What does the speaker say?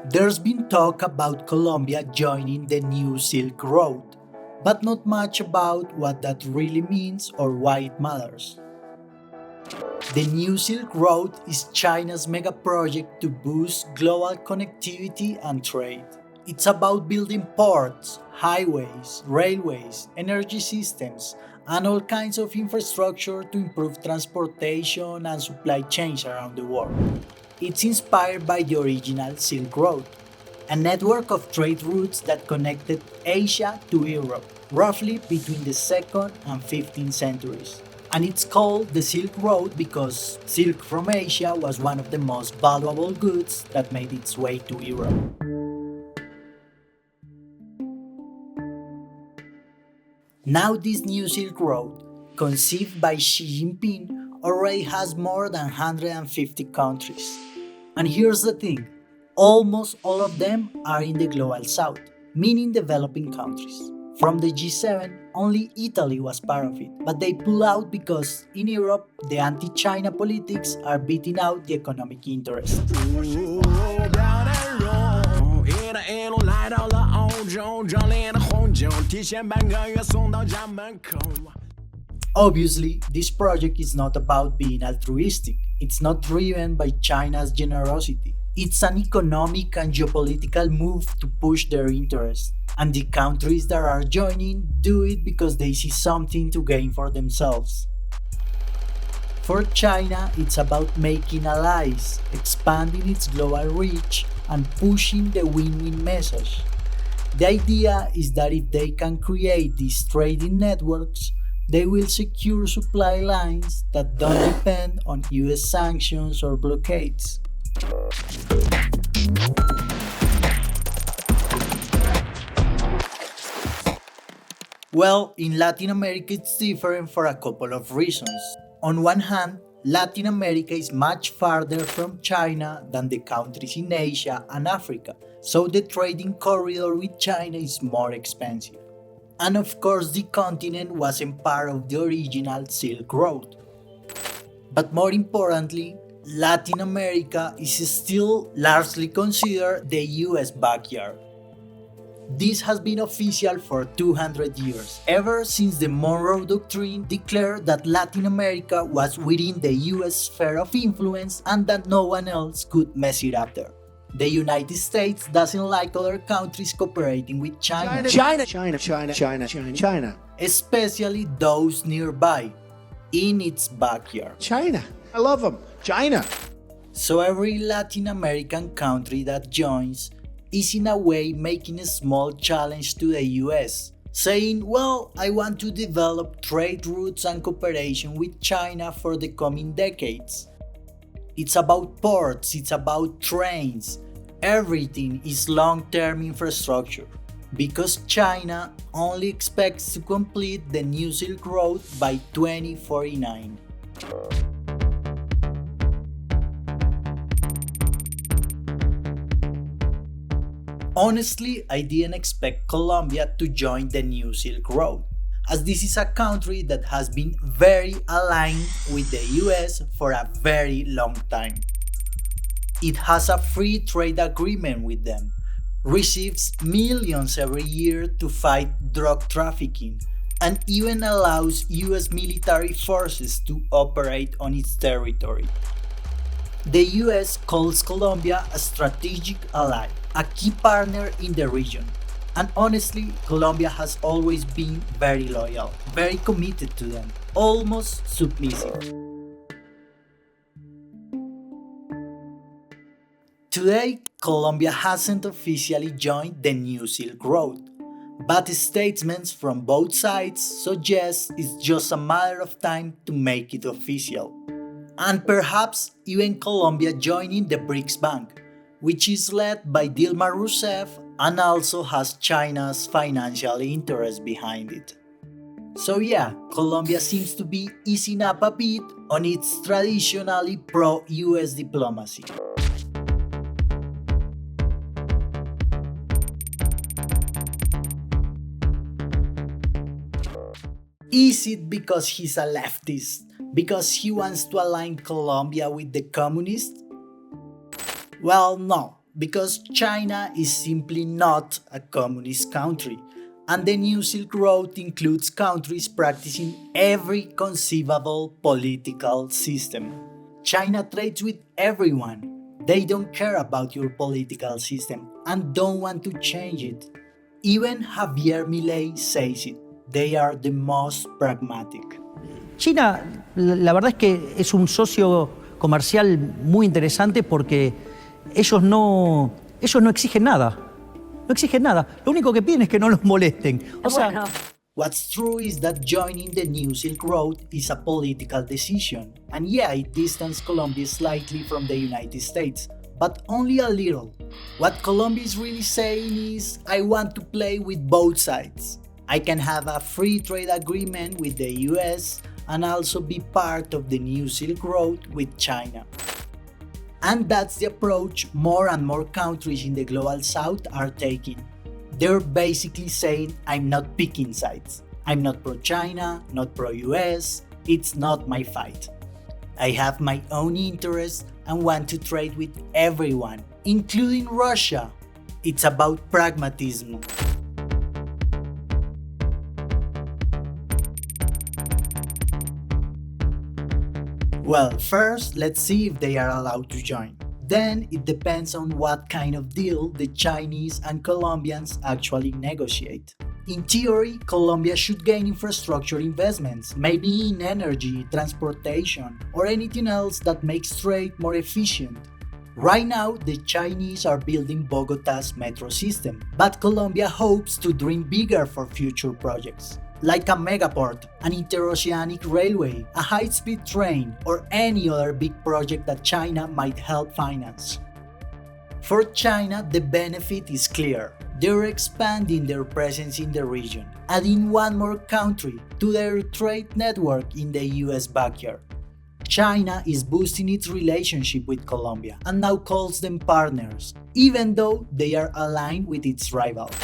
There's been talk about Colombia joining the new Silk Road, but not much about what that really means or why it matters. The new Silk Road is China's mega project to boost global connectivity and trade. It's about building ports, highways, railways, energy systems, and all kinds of infrastructure to improve transportation and supply chains around the world. It's inspired by the original Silk Road, a network of trade routes that connected Asia to Europe, roughly between the 2nd and 15th centuries. And it's called the Silk Road because silk from Asia was one of the most valuable goods that made its way to Europe. Now this new Silk Road, conceived by Xi Jinping, already has more than 150 countries. And here's the thing, almost all of them are in the global south, meaning developing countries. From the G7, only Italy was part of it, but they pull out because in Europe, the anti-China politics are beating out the economic interests. Obviously, this project is not about being altruistic. It's not driven by China's generosity. It's an economic and geopolitical move to push their interests. And the countries that are joining do it because they see something to gain for themselves. For China, it's about making allies, expanding its global reach, and pushing the win-win message. The idea is that if they can create these trading networks, they will secure supply lines that don't depend on US sanctions or blockades. Well, in Latin America it's different for a couple of reasons. On one hand, Latin America is much farther from China than the countries in Asia and Africa, so the trading corridor with China is more expensive. And of course, the continent wasn't part of the original Silk Road. But more importantly, Latin America is still largely considered the US backyard. This has been official for 200 years, ever since the Monroe Doctrine declared that Latin America was within the US sphere of influence and that no one else could mess it up there. The United States doesn't like other countries cooperating with China, especially those nearby, in its backyard. China. I love them. China. So every Latin American country that joins is in a way making a small challenge to the US, saying, well, I want to develop trade routes and cooperation with China for the coming decades. It's about ports, it's about trains, everything is long-term infrastructure, because China only expects to complete the new Silk Road by 2049. Honestly, I didn't expect Colombia to join the new Silk Road, as this is a country that has been very aligned with the US for a very long time. It has a free trade agreement with them, receives millions every year to fight drug trafficking, and even allows US military forces to operate on its territory. The US calls Colombia a strategic ally, a key partner in the region. And honestly, Colombia has always been very loyal, very committed to them, almost submissive. Today, Colombia hasn't officially joined the new Silk Road, but statements from both sides suggest it's just a matter of time to make it official. And perhaps even Colombia joining the BRICS Bank, which is led by Dilma Rousseff and also has China's financial interest behind it. So yeah, Colombia seems to be easing up a bit on its traditionally pro-US diplomacy. Is it because he's a leftist? Because he wants to align Colombia with the communists? Well, no, because China is simply not a communist country, and the New Silk Road includes countries practicing every conceivable political system. China trades with everyone. They don't care about your political system and don't want to change it. Even Javier Milei says it. They are the most pragmatic. China, la verdad es que es un socio comercial muy interesante porque ellos no exigen nada. No exigen nada. Lo único que piden es que no los molesten. O sea, What's true is that joining the New Silk Road is a political decision. And yeah, it distances Colombia slightly from the United States, but only a little. What Colombia is really saying is, I want to play with both sides. I can have a free trade agreement with the US and also be part of the New Silk Road with China. And that's the approach more and more countries in the global south are taking. They're basically saying, I'm not picking sides. I'm not pro-China, not pro-US, it's not my fight. I have my own interests and want to trade with everyone, including Russia. It's about pragmatism. Well, first, let's see if they are allowed to join. Then it depends on what kind of deal the Chinese and Colombians actually negotiate. In theory, Colombia should gain infrastructure investments, maybe in energy, transportation, or anything else that makes trade more efficient. Right now, the Chinese are building Bogota's metro system, but Colombia hopes to dream bigger for future projects, like a megaport, an interoceanic railway, a high-speed train, or any other big project that China might help finance. For China, the benefit is clear. They're expanding their presence in the region, adding one more country to their trade network in the US backyard. China is boosting its relationship with Colombia and now calls them partners, even though they are aligned with its rivals.